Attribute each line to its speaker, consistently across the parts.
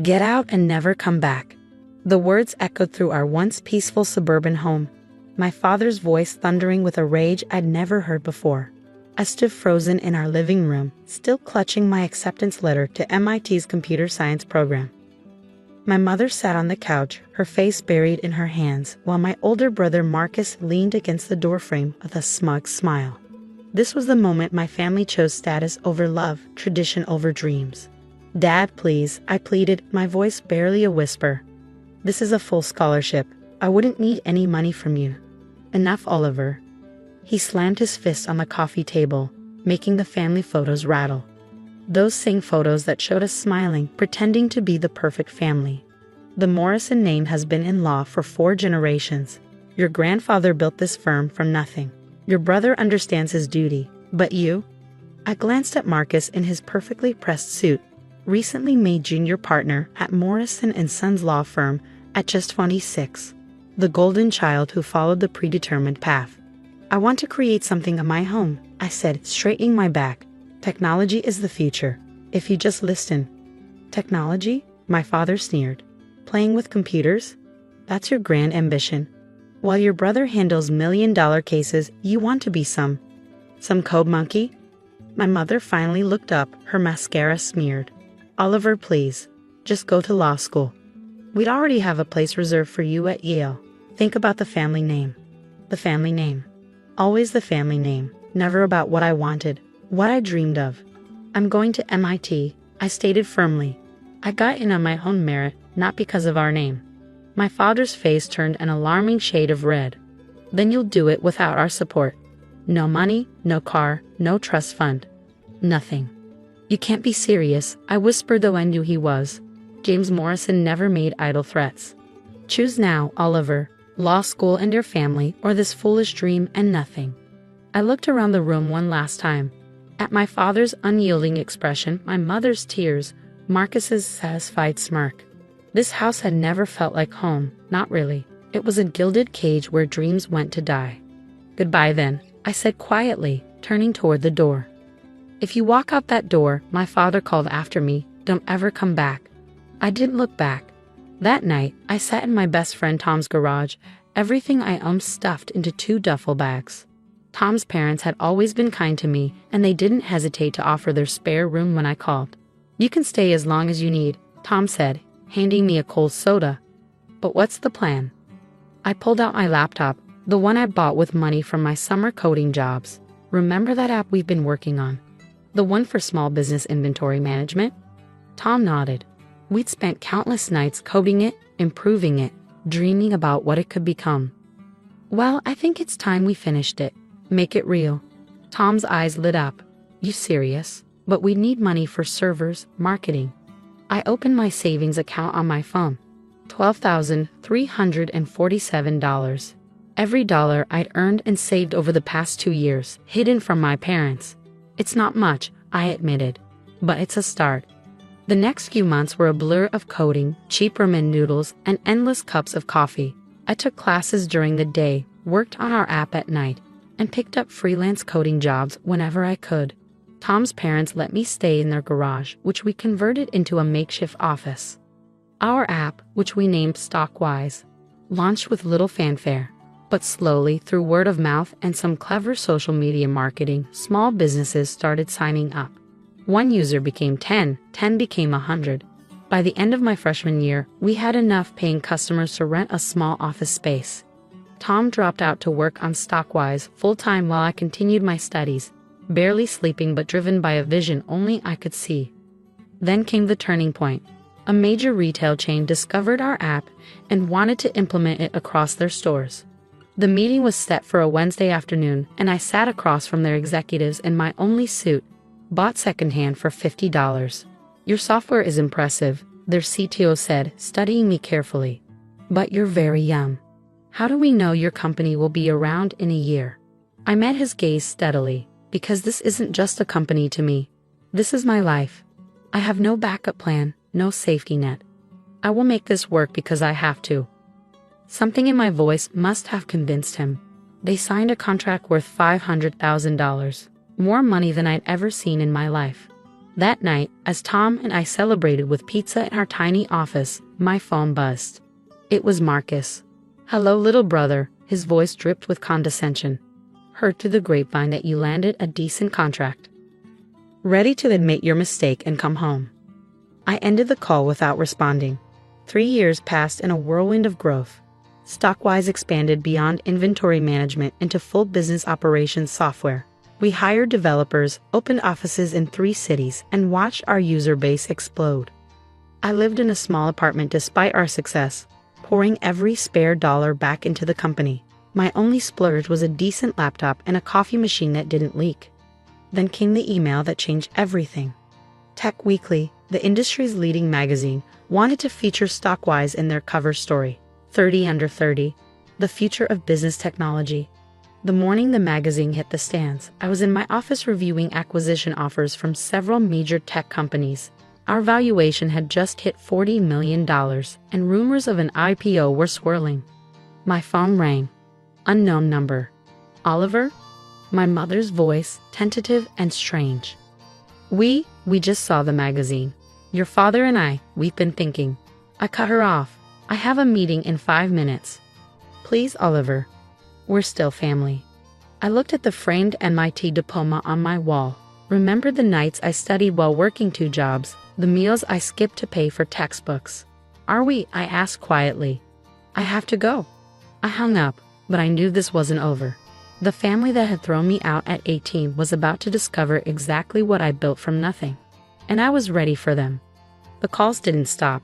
Speaker 1: Get out and never come back. The words echoed through our once peaceful suburban home, my father's voice thundering with a rage I'd never heard before. I stood frozen in our living room, still clutching my acceptance letter to MIT's computer science program. My mother sat on the couch, her face buried in her hands, while my older brother Marcus leaned against the doorframe with a smug smile. This was the moment my family chose status over love, tradition over dreams. "Dad, please," I pleaded, my voice barely a whisper. "This is a full scholarship. I wouldn't need any money from you." "Enough, Oliver." He slammed his fist on the coffee table, making the family photos rattle. Those same photos that showed us smiling, pretending to be the perfect family. "The Morrison name has been in law for 4 generations. Your grandfather built this firm from nothing. Your brother understands his duty, but you?" I glanced at Marcus in his perfectly pressed suit, recently made junior partner at Morrison & Sons law firm at just 26. The golden child who followed the predetermined path. "I want to create something of my own," I said, straightening my back. "Technology is the future, if you just listen." "Technology?" my father sneered. "Playing with computers? That's your grand ambition. While your brother handles million-dollar cases, you want to be some code monkey?" My mother finally looked up, her mascara smeared. "Oliver, please, just go to law school. We'd already have a place reserved for you at Yale. Think about the family name." The family name. Always the family name, never about what I wanted, what I dreamed of. "I'm going to MIT, I stated firmly. I got in on my own merit, not because of our name. My father's face turned an alarming shade of red. "Then you'll do it without our support. No money, no car, no trust fund. Nothing." "You can't be serious," I whispered, though I knew he was. James Morrison never made idle threats. "Choose now, Oliver, law school and your family, or this foolish dream and nothing." I looked around the room one last time. At my father's unyielding expression, my mother's tears, Marcus's satisfied smirk. This house had never felt like home, not really. It was a gilded cage where dreams went to die. "Goodbye then," I said quietly, turning toward the door. "If you walk out that door," my father called after me, "don't ever come back." I didn't look back. That night, I sat in my best friend Tom's garage, everything I owned stuffed into 2 duffel bags. Tom's parents had always been kind to me, and they didn't hesitate to offer their spare room when I called. "You can stay as long as you need," Tom said, handing me a cold soda. "But what's the plan?" I pulled out my laptop, the one I bought with money from my summer coding jobs. "Remember that app we've been working on? The one for small business inventory management?" Tom nodded. We'd spent countless nights coding it, improving it, dreaming about what it could become. "Well, I think it's time we finished it. Make it real." Tom's eyes lit up. "You serious? But we need money for servers, marketing." I opened my savings account on my phone. $12,347. Every dollar I'd earned and saved over the past 2 years, hidden from my parents. "It's not much," I admitted, "but it's a start." The next few months were a blur of coding, cheap ramen noodles, and endless cups of coffee. I took classes during the day, worked on our app at night, and picked up freelance coding jobs whenever I could. Tom's parents let me stay in their garage, which we converted into a makeshift office. Our app, which we named Stockwise, launched with little fanfare. But slowly, through word of mouth and some clever social media marketing, small businesses started signing up. 1 user became 10, 10 became 100. By the end of my freshman year, we had enough paying customers to rent a small office space. Tom dropped out to work on Stockwise full-time while I continued my studies, barely sleeping but driven by a vision only I could see. Then came the turning point. A major retail chain discovered our app and wanted to implement it across their stores. The meeting was set for a Wednesday afternoon, and I sat across from their executives in my only suit, bought secondhand for $50. "Your software is impressive," their CTO said, studying me carefully. "But you're very young. How do we know your company will be around in a year?" I met his gaze steadily, because this isn't just a company to me. This is my life. I have no backup plan, no safety net. I will make this work because I have to. Something in my voice must have convinced him. They signed a contract worth $500,000, more money than I'd ever seen in my life. That night, as Tom and I celebrated with pizza in our tiny office, my phone buzzed. It was Marcus. "Hello, little brother," his voice dripped with condescension. "Heard through the grapevine that you landed a decent contract. Ready to admit your mistake and come home?" I ended the call without responding. 3 years passed in a whirlwind of growth. Stockwise expanded beyond inventory management into full business operations software. We hired developers, opened offices in 3 cities, and watched our user base explode. I lived in a small apartment despite our success, pouring every spare dollar back into the company. My only splurge was a decent laptop and a coffee machine that didn't leak. Then came the email that changed everything. Tech Weekly, the industry's leading magazine, wanted to feature Stockwise in their cover story. 30 Under 30, the future of business technology. The morning the magazine hit the stands, I was in my office reviewing acquisition offers from several major tech companies. Our valuation had just hit $40 million, and rumors of an IPO were swirling. My phone rang. Unknown number. "Oliver?" My mother's voice, tentative and strange. We just saw the magazine. Your father and we've been thinking." I cut her off. "I have a meeting in 5 minutes. Please, Oliver. We're still family." I looked at the framed MIT diploma on my wall, remembered the nights I studied while working 2 jobs, the meals I skipped to pay for textbooks. "Are we?" I asked quietly. "I have to go." I hung up, but I knew this wasn't over. The family that had thrown me out at 18 was about to discover exactly what I built from nothing. And I was ready for them. The calls didn't stop.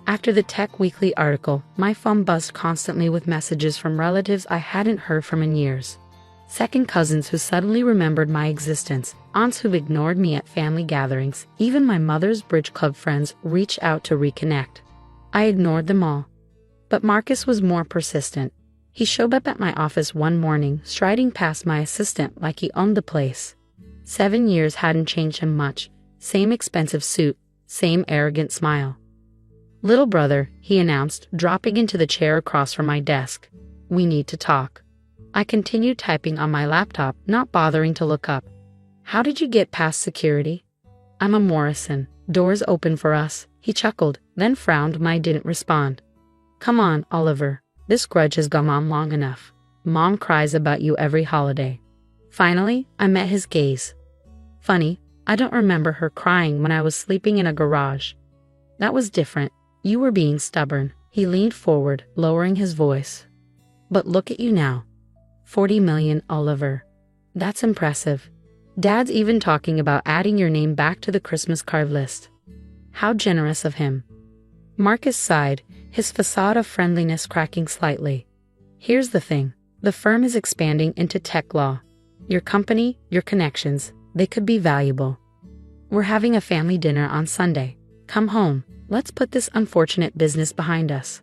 Speaker 1: After the Tech Weekly article, my phone buzzed constantly with messages from relatives I hadn't heard from in years. Second cousins who suddenly remembered my existence, aunts who've ignored me at family gatherings, even my mother's bridge club friends reached out to reconnect. I ignored them all. But Marcus was more persistent. He showed up at my office one morning, striding past my assistant like he owned the place. 7 years hadn't changed him much. Same expensive suit, same arrogant smile. "Little brother," he announced, dropping into the chair across from my desk. "We need to talk." I continued typing on my laptop, not bothering to look up. "How did you get past security?" "I'm a Morrison. Doors open for us," he chuckled, then frowned when I didn't respond. "Come on, Oliver. This grudge has gone on long enough. Mom cries about you every holiday." Finally, I met his gaze. "Funny, I don't remember her crying when I was sleeping in a garage." "That was different. You were being stubborn." He leaned forward, lowering his voice. "But look at you now. 40 million, Oliver. That's impressive. Dad's even talking about adding your name back to the Christmas card list." How generous of him. Marcus sighed, his facade of friendliness cracking slightly. "Here's the thing. The firm is expanding into tech law. Your company, your connections, they could be valuable. We're having a family dinner on Sunday. Come home. Let's put this unfortunate business behind us."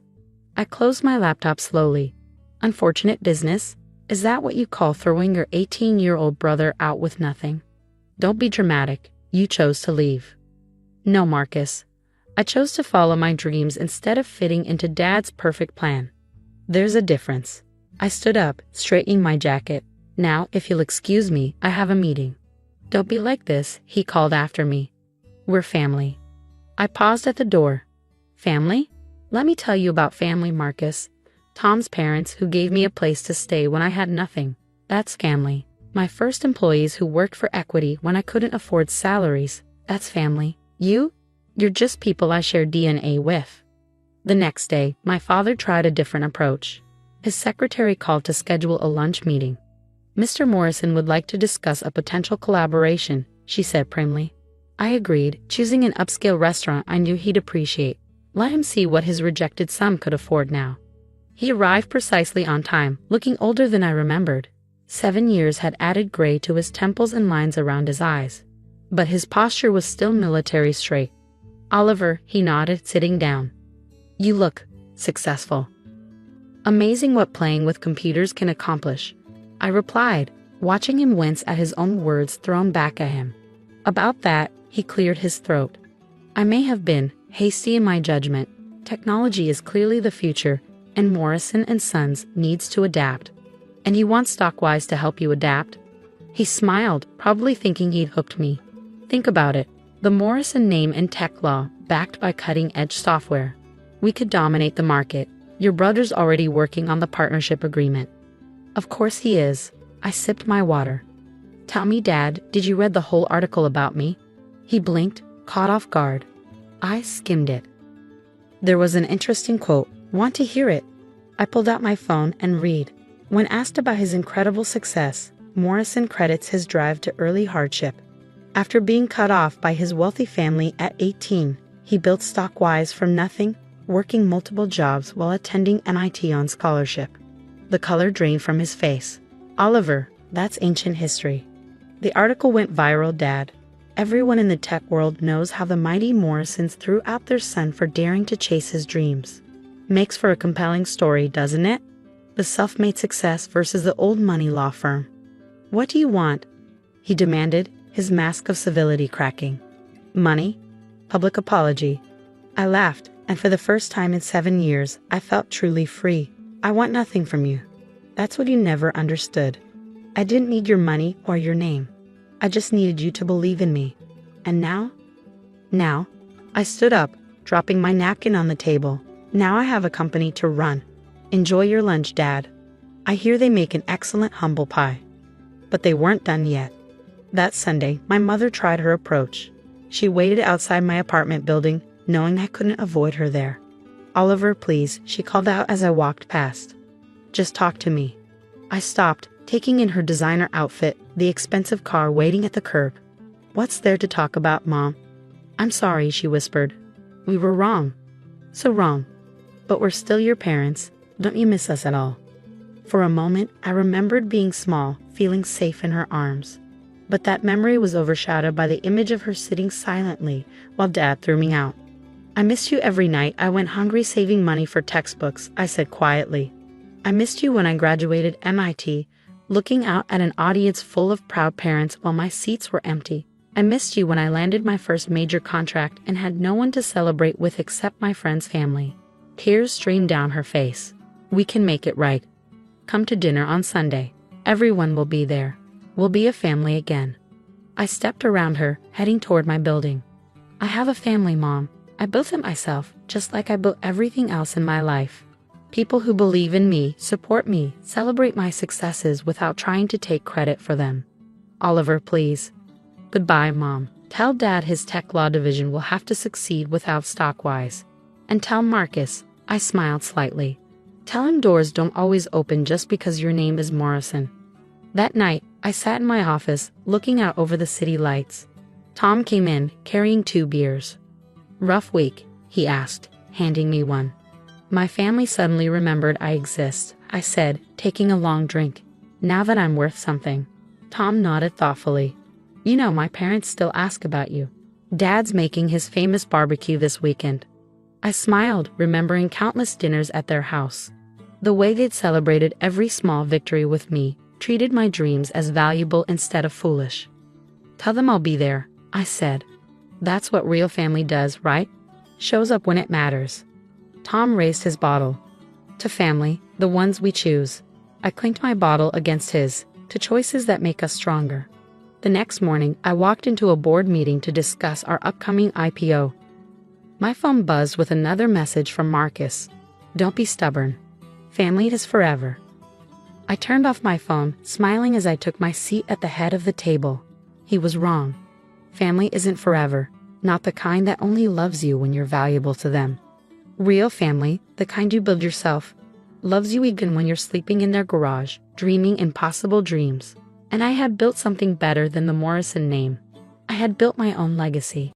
Speaker 1: I closed my laptop slowly. Unfortunate business? Is that what you call throwing your 18-year-old brother out with nothing? Don't be dramatic. You chose to leave. No, Marcus. I chose to follow my dreams instead of fitting into Dad's perfect plan. There's a difference. I stood up, straightening my jacket. "Now, if you'll excuse me, I have a meeting." "Don't be like this," he called after me. "We're family." I paused at the door. "Family? Let me tell you about family, Marcus. Tom's parents who gave me a place to stay when I had nothing. That's family. My first employees who worked for equity when I couldn't afford salaries. That's family. You're just people I share DNA with." The next day, my father tried a different approach. His secretary called to schedule a lunch meeting. "Mr. Morrison would like to discuss a potential collaboration," she said primly. I agreed, choosing an upscale restaurant I knew he'd appreciate. Let him see what his rejected son could afford now. He arrived precisely on time, looking older than I remembered. 7 years had added gray to his temples and lines around his eyes. But his posture was still military straight. "Oliver," he nodded, sitting down. "You look successful." "Amazing what playing with computers can accomplish," I replied, watching him wince at his own words thrown back at him. "About that," he cleared his throat. "I may have been hasty in my judgment. Technology is clearly the future, and Morrison & Sons needs to adapt." "And you want Stockwise to help you adapt?" He smiled, probably thinking he'd hooked me. "Think about it. The Morrison name in tech law, backed by cutting-edge software. We could dominate the market. Your brother's already working on the partnership agreement. Of course he is. I sipped my water. Tell me, Dad, did you read the whole article about me? He blinked, caught off guard. I skimmed it. There was an interesting quote. Want to hear it? I pulled out my phone and read. When asked about his incredible success, Morrison credits his drive to early hardship. After being cut off by his wealthy family at 18, he built Stockwise from nothing, working multiple jobs while attending MIT on scholarship. The color drained from his face. Oliver, that's ancient history. The article went viral, Dad. Everyone in the tech world knows how the mighty Morrisons threw out their son for daring to chase his dreams. Makes for a compelling story, doesn't it? The self-made success versus the old money law firm. What do you want? He demanded, his mask of civility cracking. Money? Public apology. I laughed, and for the first time in 7 years, I felt truly free. I want nothing from you. That's what you never understood. I didn't need your money or your name. I just needed you to believe in me. And now? Now? I stood up, dropping my napkin on the table. Now I have a company to run. Enjoy your lunch, Dad. I hear they make an excellent humble pie. But they weren't done yet. That Sunday, my mother tried her approach. She waited outside my apartment building, knowing I couldn't avoid her there. Oliver, please, she called out as I walked past. Just talk to me. I stopped, taking in her designer outfit, the expensive car waiting at the curb. What's there to talk about, Mom? I'm sorry, she whispered. We were wrong. So wrong. But we're still your parents. Don't you miss us at all? For a moment, I remembered being small, feeling safe in her arms. But that memory was overshadowed by the image of her sitting silently while Dad threw me out. I missed you every night I went hungry saving money for textbooks, I said quietly. I missed you when I graduated MIT, looking out at an audience full of proud parents while my seats were empty. I missed you when I landed my first major contract and had no one to celebrate with except my friend's family. Tears streamed down her face. We can make it right. Come to dinner on Sunday. Everyone will be there. We'll be a family again. I stepped around her, heading toward my building. I have a family, Mom. I built it myself, just like I built everything else in my life. People who believe in me, support me, celebrate my successes without trying to take credit for them. Oliver, please. Goodbye, Mom. Tell Dad his tech law division will have to succeed without Stockwise. And tell Marcus, I smiled slightly. Tell him doors don't always open just because your name is Morrison. That night, I sat in my office, looking out over the city lights. Tom came in, carrying 2 beers. Rough week, he asked, handing me one. My family suddenly remembered I exist, I said, taking a long drink. Now that I'm worth something. Tom nodded thoughtfully. You know, my parents still ask about you. Dad's making his famous barbecue this weekend. I smiled, remembering countless dinners at their house. The way they'd celebrated every small victory with me, treated my dreams as valuable instead of foolish. Tell them I'll be there, I said. That's what real family does, right? Shows up when it matters. Tom raised his bottle. To family, the ones we choose. I clinked my bottle against his, to choices that make us stronger. The next morning, I walked into a board meeting to discuss our upcoming IPO. My phone buzzed with another message from Marcus. Don't be stubborn. Family is forever. I turned off my phone, smiling as I took my seat at the head of the table. He was wrong. Family isn't forever, not the kind that only loves you when you're valuable to them. Real family, the kind you build yourself, loves you even when you're sleeping in their garage, dreaming impossible dreams. And I had built something better than the Morrison name. I had built my own legacy.